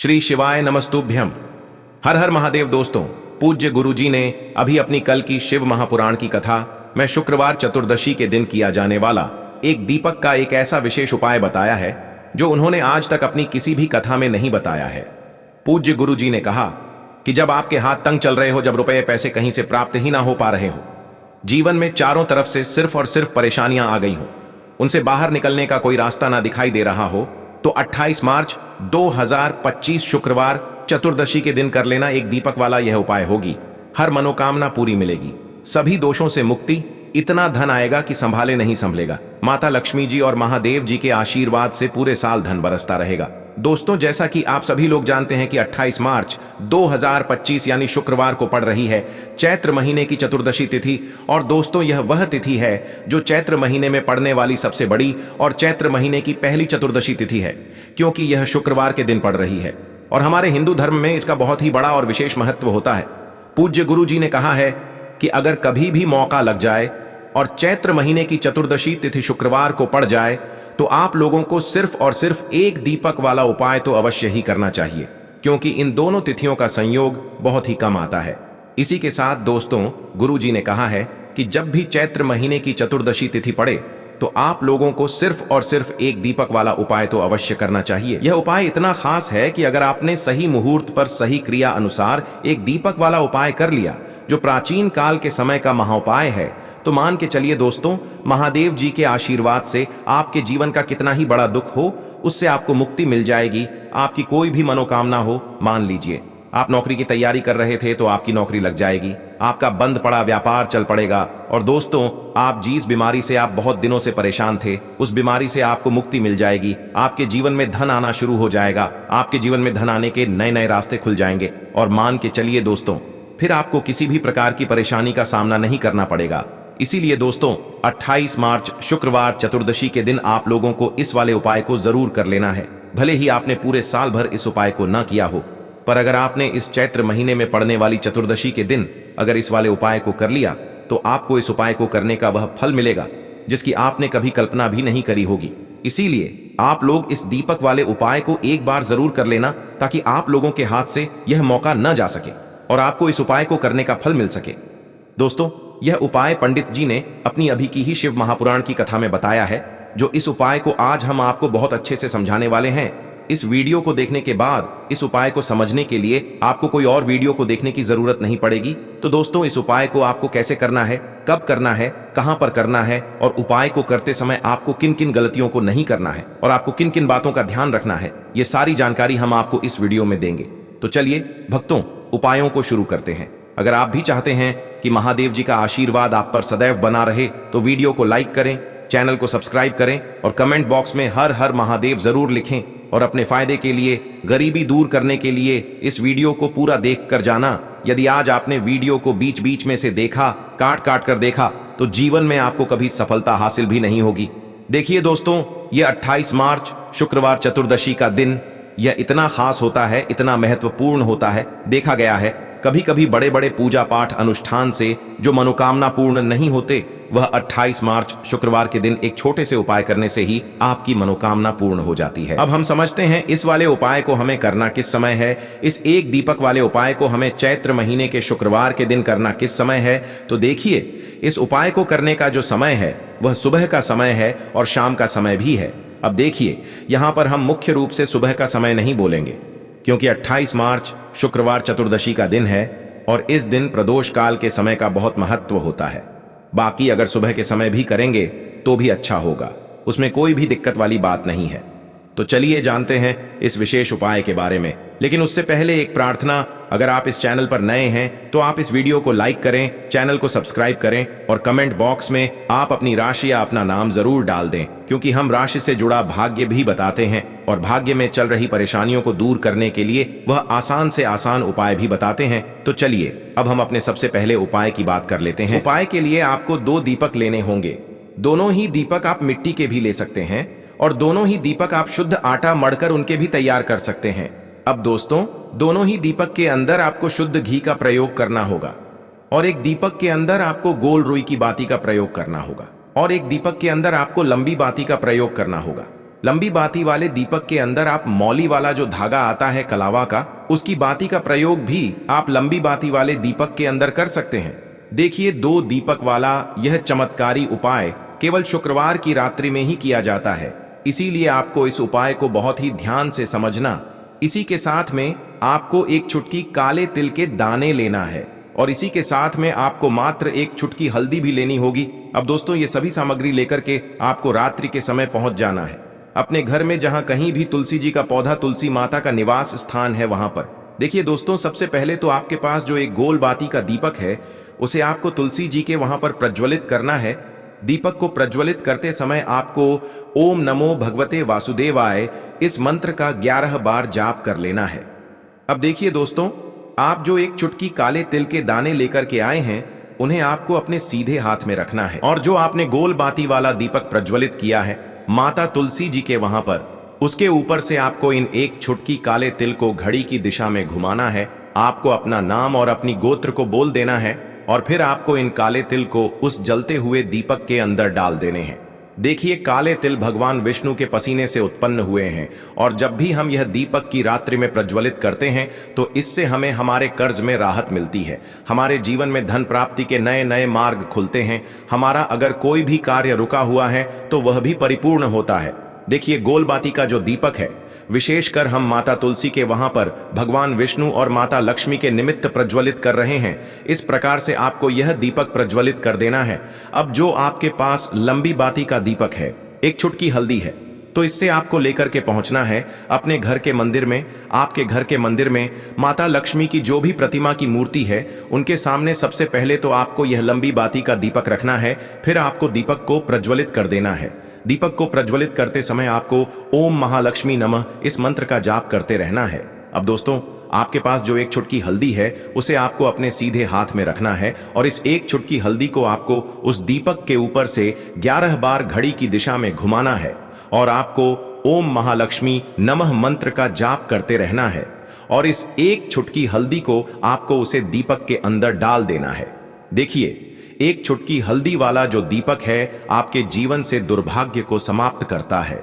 श्री शिवाय नमस्तुभ्यम। हर हर महादेव। दोस्तों, पूज्य गुरुजी ने अभी अपनी कल की शिव महापुराण की कथा में शुक्रवार चतुर्दशी के दिन किया जाने वाला एक दीपक का एक ऐसा विशेष उपाय बताया है जो उन्होंने आज तक अपनी किसी भी कथा में नहीं बताया है। पूज्य गुरुजी ने कहा कि जब आपके हाथ तंग चल रहे हो, जब रुपए पैसे कहीं से प्राप्त ही ना हो पा रहे हो, जीवन में चारों तरफ से सिर्फ और सिर्फ परेशानियां आ गई हो, उनसे बाहर निकलने का कोई रास्ता ना दिखाई दे रहा हो, तो 28 मार्च 2025 शुक्रवार चतुर्दशी के दिन कर लेना एक दीपक वाला यह उपाय होगी। हर मनोकामना पूरी मिलेगी, सभी दोषों से मुक्ति, इतना धन आएगा कि संभाले नहीं संभलेगा। माता लक्ष्मी जी और महादेव जी के आशीर्वाद से पूरे साल धन बरसता रहेगा। दोस्तों, जैसा कि आप सभी लोग जानते हैं कि 28 मार्च 2025 यानी शुक्रवार को पड़ रही है चैत्र महीने की चतुर्दशी तिथि। और दोस्तों, यह वह तिथि है जो चैत्र महीने में पड़ने वाली सबसे बड़ी और चैत्र महीने की पहली चतुर्दशी तिथि है, क्योंकि यह शुक्रवार के दिन पड़ रही है और हमारे हिंदू धर्म में इसका बहुत ही बड़ा और विशेष महत्व होता है। पूज्य गुरु जी ने कहा है कि अगर कभी भी मौका लग जाए और चैत्र महीने की चतुर्दशी तिथि शुक्रवार को पड़ जाए तो आप लोगों को सिर्फ और सिर्फ एक दीपक वाला उपाय तो अवश्य ही करना चाहिए, क्योंकि इन दोनों तिथियों का संयोग बहुत ही कम आता है। इसी के साथ दोस्तों, गुरुजी ने कहा है कि जब भी चैत्र महीने की चतुर्दशी तिथि पड़े तो आप लोगों को सिर्फ और सिर्फ एक दीपक वाला उपाय तो अवश्य करना चाहिए। यह उपाय इतना खास है कि अगर आपने सही मुहूर्त पर सही क्रिया अनुसार एक दीपक वाला उपाय कर लिया जो प्राचीन काल के समय का महाउपाय है, तो मान के चलिए दोस्तों, महादेव जी के आशीर्वाद से आपके जीवन का कितना ही बड़ा दुख हो, उससे आपको मुक्ति मिल जाएगी। आपकी कोई भी मनोकामना हो, मान लीजिए आप नौकरी की तैयारी कर रहे थे तो आपकी नौकरी लग जाएगी, आपका बंद पड़ा व्यापार चल पड़ेगा। और दोस्तों, आप जिस बीमारी से आप बहुत दिनों से परेशान थे, उस बीमारी से आपको मुक्ति मिल जाएगी। आपके जीवन में धन आना शुरू हो जाएगा, आपके जीवन में धन आने के नए नए रास्ते खुल जाएंगे। और मान के चलिए दोस्तों, फिर आपको किसी भी प्रकार की परेशानी का सामना नहीं करना पड़ेगा। इसीलिए दोस्तों, 28 मार्च शुक्रवार चतुर्दशी के दिन आप लोगों को इस वाले उपाय को जरूर कर लेना है। भले ही आपने पूरे साल भर इस उपाय को न किया हो, पर अगर आपने इस चैत्र महीने में पड़ने वाली चतुर्दशी के दिन अगर इस वाले उपाय को कर लिया तो आपको इस उपाय को करने का वह फल मिलेगा जिसकी आपने कभी कल्पना भी नहीं करी होगी। इसीलिए आप लोग इस दीपक वाले उपाय को एक बार जरूर कर लेना, ताकि आप लोगों के हाथ से यह मौका न जा सके और आपको इस उपाय को करने का फल मिल सके। दोस्तों, यह उपाय पंडित जी ने अपनी अभी की ही शिव महापुराण की कथा में बताया है, जो इस उपाय को आज हम आपको बहुत अच्छे से समझाने वाले हैं। इस वीडियो को देखने के बाद इस उपाय को समझने के लिए आपको कोई और वीडियो को देखने की जरूरत नहीं पड़ेगी। तो दोस्तों, इस उपाय को आपको कैसे करना है, कब करना है, कहां पर करना है और उपाय को करते समय आपको किन किन गलतियों को नहीं करना है और आपको किन किन बातों का ध्यान रखना है, ये सारी जानकारी हम आपको इस वीडियो में देंगे। तो चलिए भक्तों, उपायों को शुरू करते हैं। अगर आप भी चाहते हैं कि महादेव जी का आशीर्वाद आप पर सदैव बना रहे तो वीडियो को लाइक करें, चैनल को सब्सक्राइब करें और कमेंट बॉक्स में हर हर महादेव जरूर लिखें। और अपने फायदे के लिए, गरीबी दूर करने के लिए इस वीडियो को पूरा देख कर जाना। यदि आज आपने वीडियो को बीच बीच में से देखा, काट काट कर देखा, तो जीवन में आपको कभी सफलता हासिल भी नहीं होगी। देखिए दोस्तों, यह 28 मार्च शुक्रवार चतुर्दशी का दिन यह इतना खास होता है, इतना महत्वपूर्ण होता है। देखा गया है कभी कभी बड़े बड़े पूजा पाठ अनुष्ठान से जो मनोकामना पूर्ण नहीं होते, वह 28 मार्च शुक्रवार के दिन एक छोटे से उपाय करने से ही आपकी मनोकामना पूर्ण हो जाती है। अब हम समझते हैं इस वाले उपाय को हमें करना किस समय है। इस एक दीपक वाले उपाय को हमें चैत्र महीने के शुक्रवार के दिन करना किस समय है। तो देखिए, इस उपाय को करने का जो समय है वह सुबह का समय है और शाम का समय भी है। अब देखिए, यहाँ पर हम मुख्य रूप से सुबह का समय नहीं बोलेंगे, क्योंकि 28 मार्च शुक्रवार चतुर्दशी का दिन है और इस दिन प्रदोष काल के समय का बहुत महत्व होता है। बाकी अगर सुबह के समय भी करेंगे तो भी अच्छा होगा, उसमें कोई भी दिक्कत वाली बात नहीं है। तो चलिए जानते हैं इस विशेष उपाय के बारे में। लेकिन उससे पहले एक प्रार्थना, अगर आप इस चैनल पर नए हैं तो आप इस वीडियो को लाइक करें, चैनल को सब्सक्राइब करें और कमेंट बॉक्स में आप अपनी राशि या अपना नाम जरूर डाल दें, क्योंकि हम राशि से जुड़ा भाग्य भी बताते हैं और भाग्य में चल रही परेशानियों को दूर करने के लिए वह आसान से आसान उपाय भी बताते हैं। तो चलिए अब हम अपने सबसे पहले उपाय की बात कर लेते हैं। उपाय के लिए आपको 2 दीपक लेने होंगे। दोनों ही दीपक आप मिट्टी के भी ले सकते हैं और दोनों ही दीपक आप शुद्ध आटा मढ़कर उनके भी तैयार कर सकते हैं। अब दोस्तों, दोनों ही दीपक के अंदर आपको शुद्ध घी का प्रयोग करना होगा और एक दीपक के अंदर आपको गोल रुई की बाती का प्रयोग करना होगा और एक दीपक के अंदर आपको लंबी बाती का प्रयोग करना होगा। लंबी बाती वाले दीपक के अंदर आप मौली वाला जो धागा आता है कलावा का, उसकी बाती का प्रयोग भी आप लंबी बाती वाले दीपक के अंदर कर सकते हैं। देखिए, 2 दीपक वाला यह चमत्कारी उपाय केवल शुक्रवार की रात्रि में ही किया जाता है, इसीलिए आपको इस उपाय को बहुत ही ध्यान से समझना। इसी के साथ में आपको एक चुटकी काले तिल के दाने लेना है और इसी के साथ में आपको मात्र एक चुटकी हल्दी भी लेनी होगी। अब दोस्तों, ये सभी सामग्री लेकर के आपको रात्रि के समय पहुंच जाना है अपने घर में, जहां कहीं भी तुलसी जी का पौधा, तुलसी माता का निवास स्थान है, वहां पर। देखिए दोस्तों, सबसे पहले तो आपके पास जो एक गोल बाती का दीपक है, उसे आपको तुलसी जी के वहां पर प्रज्वलित करना है। दीपक को प्रज्वलित करते समय आपको ओम नमो भगवते वासुदेवाय इस मंत्र का 11 बार जाप कर लेना है। अब देखिए दोस्तों, आप जो एक चुटकी काले तिल के दाने लेकर के आए हैं, उन्हें आपको अपने सीधे हाथ में रखना है और जो आपने गोल बाती वाला दीपक प्रज्वलित किया है माता तुलसी जी के वहां पर, उसके ऊपर से आपको इन एक चुटकी काले तिल को घड़ी की दिशा में घुमाना है। आपको अपना नाम और अपनी गोत्र को बोल देना है और फिर आपको इन काले तिल को उस जलते हुए दीपक के अंदर डाल देने हैं। देखिए, काले तिल भगवान विष्णु के पसीने से उत्पन्न हुए हैं और जब भी हम यह दीपक की रात्रि में प्रज्वलित करते हैं तो इससे हमें हमारे कर्ज में राहत मिलती है, हमारे जीवन में धन प्राप्ति के नए नए मार्ग खुलते हैं, हमारा अगर कोई भी कार्य रुका हुआ है तो वह भी परिपूर्ण होता है। देखिए, गोल बाती का जो दीपक है, विशेषकर हम माता तुलसी के वहां पर भगवान विष्णु और माता लक्ष्मी के निमित्त प्रज्वलित कर रहे हैं। इस प्रकार से आपको यह दीपक प्रज्वलित कर देना है। अब जो आपके पास लंबी बाती का दीपक है, एक चुटकी हल्दी है, तो इससे आपको लेकर के पहुंचना है अपने घर के मंदिर में। आपके घर के मंदिर में माता लक्ष्मी की जो भी प्रतिमा की मूर्ति है, उनके सामने सबसे पहले तो आपको यह लंबी बाती का दीपक रखना है, फिर आपको दीपक को प्रज्वलित कर देना है। दीपक को प्रज्वलित करते समय आपको ओम महालक्ष्मी नमः इस मंत्र का जाप करते रहना है। अब दोस्तों, आपके पास जो एक चुटकी हल्दी है, उसे आपको अपने सीधे हाथ में रखना है और इस एक चुटकी हल्दी को आपको उस दीपक के ऊपर से 11 बार घड़ी की दिशा में घुमाना है और आपको ओम महालक्ष्मी नमः मंत्र का जाप करते रहना है और इस एक चुटकी हल्दी को आपको उसे दीपक के अंदर डाल देना है। देखिए, एक चुटकी हल्दी वाला जो दीपक है आपके जीवन से दुर्भाग्य को समाप्त करता है,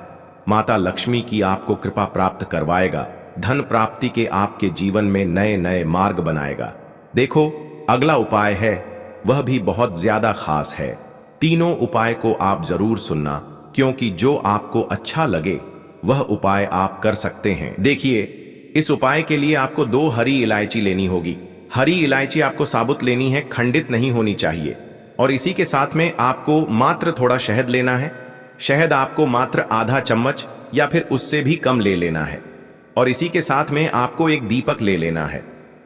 माता लक्ष्मी की आपको कृपा प्राप्त करवाएगा, धन प्राप्ति के आपके जीवन में नए नए मार्ग बनाएगा। देखो, अगला उपाय है, वह भी बहुत ज्यादा खास है। तीनों उपाय को आप जरूर सुनना, क्योंकि जो आपको अच्छा लगे वह उपाय आप कर सकते हैं। देखिए, इस उपाय के लिए आपको 2 हरी इलायची लेनी होगी। हरी इलायची आपको साबुत लेनी है, खंडित नहीं होनी चाहिए। और इसी के साथ में आपको मात्र थोड़ा शहद लेना है। शहद आपको मात्र आधा चम्मच या फिर उससे भी कम ले लेना है। और इसी के साथ में आपको एक दीपक ले लेना है।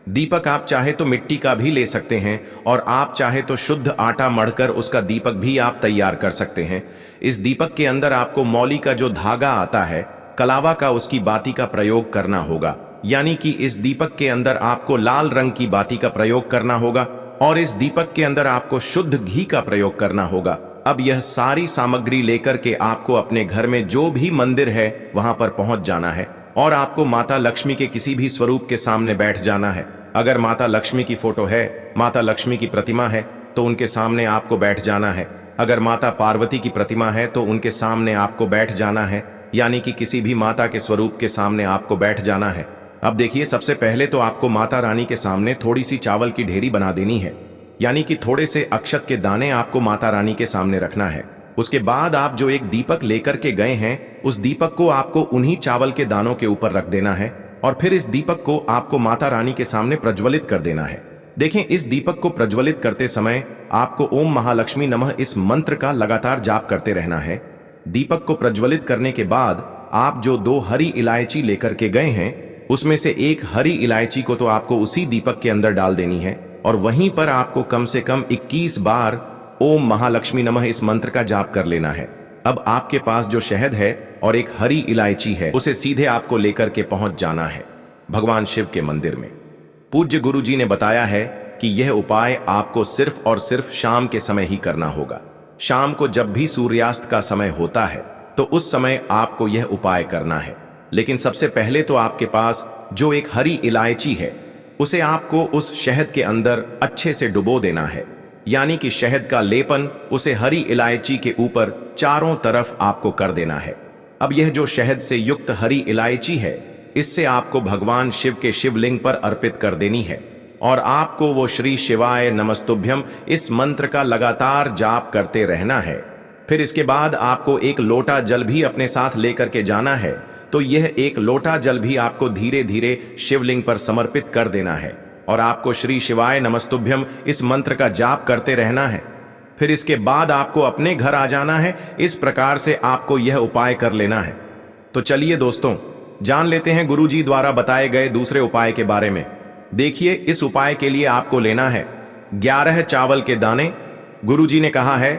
दीपक आप चाहे तो मिट्टी का भी ले सकते हैं और आप चाहे तो शुद्ध आटा मढ़कर उसका दीपक भी आप तैयार कर सकते हैं। इस दीपक के अंदर आपको मौली का जो धागा आता है कलावा का, उसकी बाती का प्रयोग करना होगा। यानी कि इस दीपक के अंदर आपको लाल रंग की बाती का प्रयोग करना होगा और इस दीपक के अंदर आपको शुद्ध घी का प्रयोग करना होगा। अब यह सारी सामग्री लेकर के आपको अपने घर में जो भी मंदिर है वहां पर पहुंच जाना है और आपको माता लक्ष्मी के किसी भी स्वरूप के सामने बैठ जाना है। अगर माता लक्ष्मी की फोटो है, माता लक्ष्मी की प्रतिमा है, तो उनके सामने आपको बैठ जाना है। अगर माता पार्वती की प्रतिमा है तो उनके सामने आपको बैठ जाना है, यानी कि किसी भी माता के स्वरूप के सामने आपको बैठ जाना है। अब देखिए, सबसे पहले तो आपको माता रानी के सामने थोड़ी सी चावल की ढेरी बना देनी है, यानी कि थोड़े से अक्षत के दाने आपको माता रानी के सामने रखना है। उसके बाद आप जो एक दीपक लेकर के गए हैं, उस दीपक को आपको उन्हीं चावल के दानों के ऊपर रख देना है और फिर इस दीपक को आपको माता रानी के सामने प्रज्वलित कर देना है। देखें, इस दीपक को प्रज्वलित करते समय आपको ओम महालक्ष्मी नमः इस मंत्र का लगातार जाप करते रहना है। दीपक को प्रज्वलित करने के बाद आप जो 2 हरी इलायची लेकर के गए हैं, उसमें से एक हरी इलायची को तो आपको उसी दीपक के अंदर डाल देनी है और वहीं पर आपको कम से कम 21 बार ओम महालक्ष्मी नमः इस मंत्र का जाप कर लेना है। अब आपके पास जो शहद है और एक हरी इलायची है, उसे सीधे आपको लेकर के पहुंच जाना है भगवान शिव के मंदिर में। पूज्य गुरु जी ने बताया है कि यह उपाय आपको सिर्फ और सिर्फ शाम के समय ही करना होगा। शाम को जब भी सूर्यास्त का समय होता है तो उस समय आपको यह उपाय करना है। लेकिन सबसे पहले तो आपके पास जो एक हरी इलायची है, उसे आपको उस शहद के अंदर अच्छे से डुबो देना है, यानी कि शहद का लेपन उसे हरी इलायची के ऊपर चारों तरफ आपको कर देना है। अब यह जो शहद से युक्त हरी इलायची है, इससे आपको भगवान शिव के शिवलिंग पर अर्पित कर देनी है और आपको वो श्री शिवाय नमस्तुभ्यम इस मंत्र का लगातार जाप करते रहना है। फिर इसके बाद आपको एक लोटा जल भी अपने साथ लेकर के जाना है। तो यह एक लोटा जल भी आपको धीरे धीरे शिवलिंग पर समर्पित कर देना है और आपको श्री शिवाय नमस्तुभ्यम इस मंत्र का जाप करते रहना है। फिर इसके बाद आपको अपने घर आ जाना है। इस प्रकार से आपको यह उपाय कर लेना है। तो चलिए दोस्तों, जान लेते हैं गुरुजी द्वारा बताए गए दूसरे उपाय के बारे में। देखिए, इस उपाय के लिए आपको लेना है 11 चावल के दाने। गुरुजी ने कहा है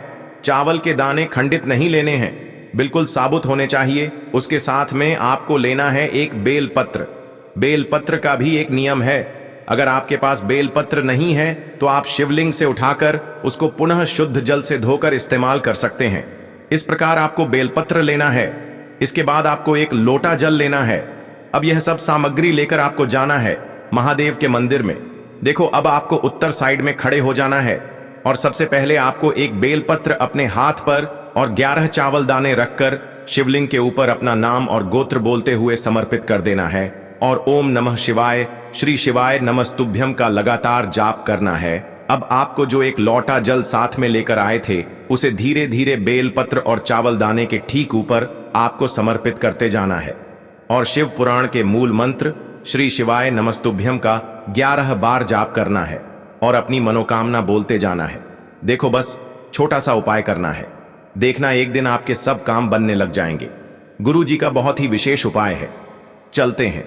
चावल के दाने खंडित नहीं लेने हैं, बिल्कुल साबुत होने चाहिए। उसके साथ में आपको लेना है एक बेलपत्र। बेलपत्र का भी एक नियम है, अगर आपके पास बेलपत्र नहीं है तो आप शिवलिंग से उठाकर उसको पुनः शुद्ध जल से धोकर इस्तेमाल कर सकते हैं। इस प्रकार आपको बेलपत्र लेना है। इसके बाद आपको एक लोटा जल लेना है। अब यह सब सामग्री लेकर आपको जाना है महादेव के मंदिर में। देखो, अब आपको उत्तर साइड में खड़े हो जाना है और सबसे पहले आपको एक बेलपत्र अपने हाथ पर और 11 चावल दाने रखकर शिवलिंग के ऊपर अपना नाम और गोत्र बोलते हुए समर्पित कर देना है और ओम नमः शिवाय श्री शिवाय नमस्तुभ्यम का लगातार जाप करना है। अब आपको जो एक लोटा जल साथ में लेकर आए थे, उसे धीरे धीरे बेलपत्र और चावल दाने के ठीक ऊपर आपको समर्पित करते जाना है और शिव पुराण के मूल मंत्र श्री शिवाय नमस्तुभ्यम का 11 बार जाप करना है और अपनी मनोकामना बोलते जाना है। देखो, बस छोटा सा उपाय करना है, देखना एक दिन आपके सब काम बनने लग जाएंगे। गुरु जी का बहुत ही विशेष उपाय है। चलते हैं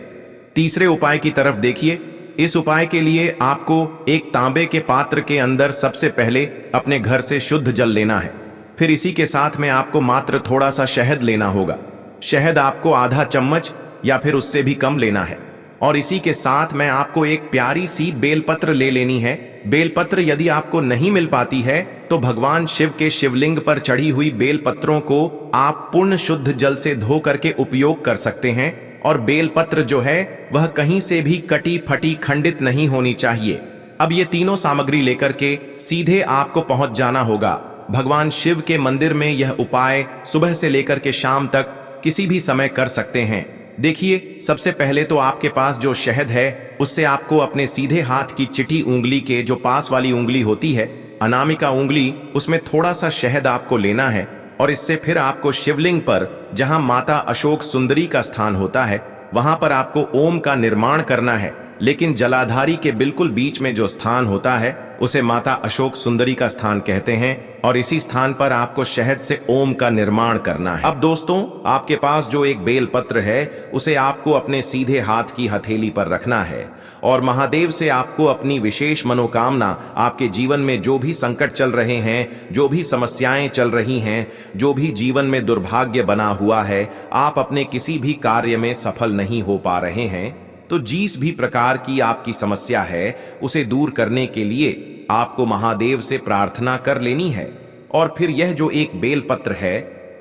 तीसरे उपाय की तरफ। देखिए, इस उपाय के लिए आपको एक तांबे के पात्र के अंदर सबसे पहले अपने घर से शुद्ध जल लेना है। फिर इसी के साथ में आपको मात्र थोड़ा सा शहद लेना होगा। शहद आपको आधा चम्मच या फिर उससे भी कम लेना है और इसी के साथ में आपको एक प्यारी सी बेलपत्र ले लेनी है। बेलपत्र यदि आपको नहीं मिल पाती है तो भगवान शिव के शिवलिंग पर चढ़ी हुई बेलपत्रों को आप पूर्ण शुद्ध जल से धो करके उपयोग कर सकते हैं और बेलपत्र जो है वह कहीं से भी कटी फटी खंडित नहीं होनी चाहिए। अब ये तीनों सामग्री लेकर के सीधे आपको पहुंच जाना होगा भगवान शिव के मंदिर में। यह उपाय सुबह से लेकर के शाम तक किसी भी समय कर सकते हैं। देखिए, सबसे पहले तो आपके पास जो शहद है उससे आपको अपने सीधे हाथ की चिटी उंगली के जो पास वाली उंगली होती है, अनामिका उंगली, उसमें थोड़ा सा शहद आपको लेना है और इससे फिर आपको शिवलिंग पर जहां माता अशोक सुंदरी का स्थान होता है वहां पर आपको ओम का निर्माण करना है। लेकिन जलाधारी के बिल्कुल बीच में जो स्थान होता है उसे माता अशोक सुंदरी का स्थान कहते हैं और इसी स्थान पर आपको शहद से ओम का निर्माण करना है। अब दोस्तों, आपके पास जो एक बेलपत्र है उसे आपको अपने सीधे हाथ की हथेली पर रखना है और महादेव से आपको अपनी विशेष मनोकामना, आपके जीवन में जो भी संकट चल रहे हैं, जो भी समस्याएं चल रही हैं, जो भी जीवन में दुर्भाग्य बना हुआ है, आप अपने किसी भी कार्य में सफल नहीं हो पा रहे हैं, तो जिस भी प्रकार की आपकी समस्या है उसे दूर करने के लिए आपको महादेव से प्रार्थना कर लेनी है। और फिर यह जो एक बेलपत्र है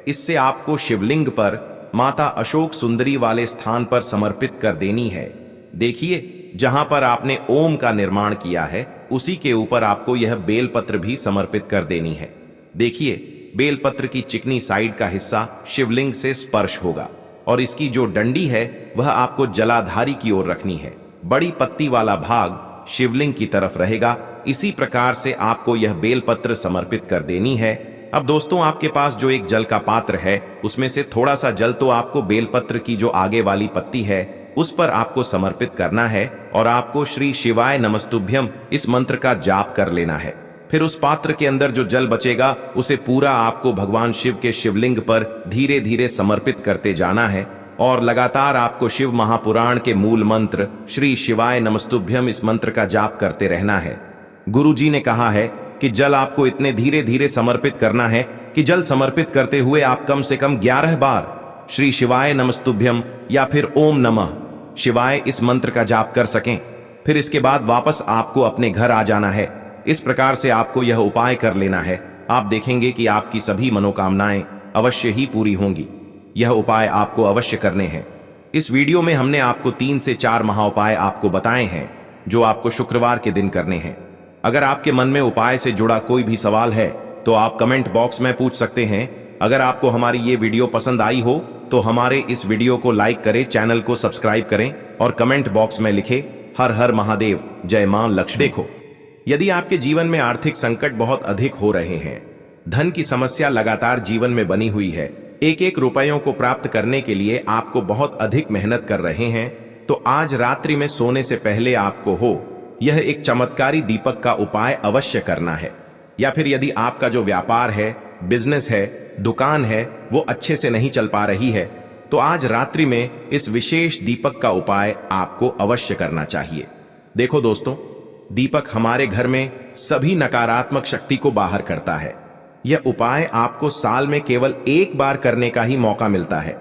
इससे आपको शिवलिंग पर माता अशोक सुंदरी वाले स्थान पर समर्पित कर देनी है। देखिए, जहां पर आपने ओम का निर्माण किया है उसी के ऊपर आपको यह बेलपत्र भी समर्पित कर देनी है। देखिए, बेलपत्र की चिकनी साइड का हिस्सा शिवलिंग से स्पर्श होगा और इसकी जो डंडी है वह आपको जलाधारी की ओर रखनी है। बड़ी पत्ती वाला भाग शिवलिंग की तरफ रहेगा। इसी प्रकार से आपको यह बेलपत्र समर्पित कर देनी है। अब दोस्तों, आपके पास जो एक जल का पात्र है उसमें से थोड़ा सा जल तो आपको बेलपत्र की जो आगे वाली पत्ती है उस पर आपको समर्पित करना है और आपको श्री शिवाय नमस्तुभ्यम इस मंत्र का जाप कर लेना है। फिर उस पात्र के अंदर जो जल बचेगा उसे पूरा आपको भगवान शिव के शिवलिंग पर धीरे धीरे समर्पित करते जाना है और लगातार आपको शिव महापुराण के मूल मंत्र श्री शिवाय नमस्तुभ्यम इस मंत्र का जाप करते रहना है। गुरु जी ने कहा है कि जल आपको इतने धीरे धीरे समर्पित करना है कि जल समर्पित करते हुए आप कम से कम 11 बार श्री शिवाय नमस्तुभ्यम या फिर ओम नमः शिवाय इस मंत्र का जाप कर सकें। फिर इसके बाद वापस आपको अपने घर आ जाना है। इस प्रकार से आपको यह उपाय कर लेना है। आप देखेंगे कि आपकी सभी मनोकामनाएं अवश्य ही पूरी होंगी। यह उपाय आपको अवश्य करने हैं। इस वीडियो में हमने आपको 3 से 4 महाउपाय आपको बताए हैं जो आपको शुक्रवार के दिन करने हैं। अगर आपके मन में उपाय से जुड़ा कोई भी सवाल है तो आप कमेंट बॉक्स में पूछ सकते हैं। अगर आपको हमारी ये वीडियो पसंद आई हो तो हमारे इस वीडियो को लाइक करें, चैनल को सब्सक्राइब करें और कमेंट बॉक्स में लिखें हर हर महादेव, जय मां लक्ष्मी। देखो, यदि आपके जीवन में आर्थिक संकट बहुत अधिक हो रहे हैं, धन की समस्या लगातार जीवन में बनी हुई है, एक एक रुपयों को प्राप्त करने के लिए आपको बहुत अधिक मेहनत कर रहे हैं, तो आज रात्रि में सोने से पहले आपको यह एक चमत्कारी दीपक का उपाय अवश्य करना है। या फिर यदि आपका जो व्यापार है, बिजनेस है, दुकान है, वो अच्छे से नहीं चल पा रही है, तो आज रात्रि में इस विशेष दीपक का उपाय आपको अवश्य करना चाहिए। देखो दोस्तों, दीपक हमारे घर में सभी नकारात्मक शक्ति को बाहर करता है। यह उपाय आपको साल में केवल एक बार करने का ही मौका मिलता है।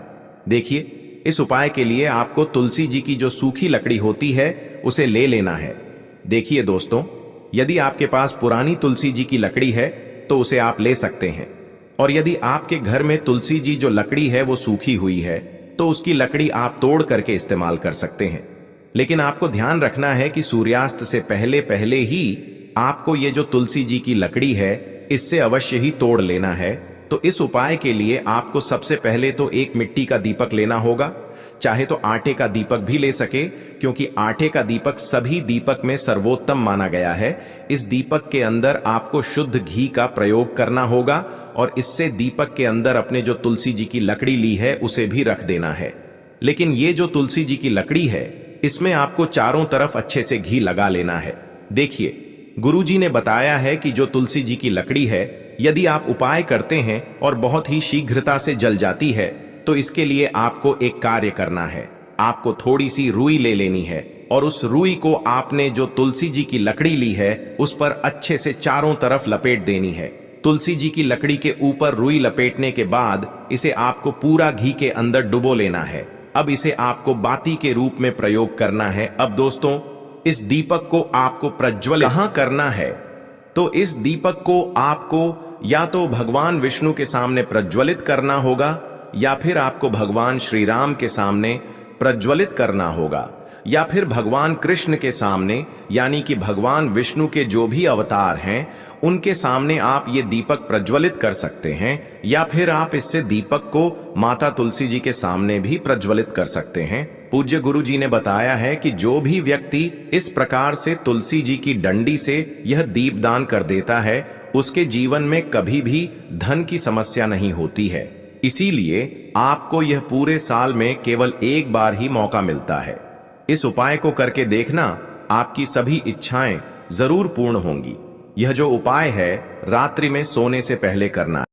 देखिए, इस उपाय के लिए आपको तुलसी जी की जो सूखी लकड़ी होती है उसे ले लेना है। देखिए दोस्तों, यदि आपके पास पुरानी तुलसी जी की लकड़ी है तो उसे आप ले सकते हैं, और यदि आपके घर में तुलसी जी जो लकड़ी है वो सूखी हुई है तो उसकी लकड़ी आप तोड़ करके इस्तेमाल कर सकते हैं। लेकिन आपको ध्यान रखना है कि सूर्यास्त से पहले पहले ही आपको ये जो तुलसी जी की लकड़ी है इससे अवश्य ही तोड़ लेना है। तो इस उपाय के लिए आपको सबसे पहले तो एक मिट्टी का दीपक लेना होगा, चाहे तो आटे का दीपक भी ले सके, क्योंकि आटे का दीपक सभी दीपक में सर्वोत्तम माना गया है। इस दीपक के अंदर आपको शुद्ध घी का प्रयोग करना होगा और इससे दीपक के अंदर अपने जो तुलसी जी की लकड़ी ली है उसे भी रख देना है। लेकिन ये जो तुलसी जी की लकड़ी है इसमें आपको चारों तरफ अच्छे से घी लगा लेना है। देखिए, गुरुजी ने बताया है कि जो तुलसी जी की लकड़ी है यदि आप उपाय करते हैं और बहुत ही शीघ्रता से जल जाती है, तो इसके लिए आपको एक कार्य करना है। आपको थोड़ी सी रुई ले लेनी है और उस रुई को आपने जो तुलसी जी की लकड़ी ली है उस पर अच्छे से चारों तरफ लपेट देनी है। तुलसी जी की लकड़ी के ऊपर रुई लपेटने के बाद इसे आपको पूरा घी के अंदर डुबो लेना है। अब इसे आपको बाती के रूप में प्रयोग करना है। अब दोस्तों, इस दीपक को आपको प्रज्वलित कहाँ करना है? तो इस दीपक को आपको या तो भगवान विष्णु के सामने प्रज्वलित करना होगा, या फिर आपको भगवान श्री राम के सामने प्रज्वलित करना होगा, या फिर भगवान कृष्ण के सामने, यानी कि भगवान विष्णु के जो भी अवतार हैं उनके सामने आप ये दीपक प्रज्वलित कर सकते हैं, या फिर आप इससे दीपक को माता तुलसी जी के सामने भी प्रज्वलित कर सकते हैं। पूज्य गुरु जी ने बताया है कि जो भी व्यक्ति इस प्रकार से तुलसी जी की डंडी से यह दीपदान कर देता है उसके जीवन में कभी भी धन की समस्या नहीं होती है। इसीलिए आपको यह पूरे साल में केवल एक बार ही मौका मिलता है। इस उपाय को करके देखना, आपकी सभी इच्छाएं जरूर पूर्ण होंगी। यह जो उपाय है रात्रि में सोने से पहले करना है।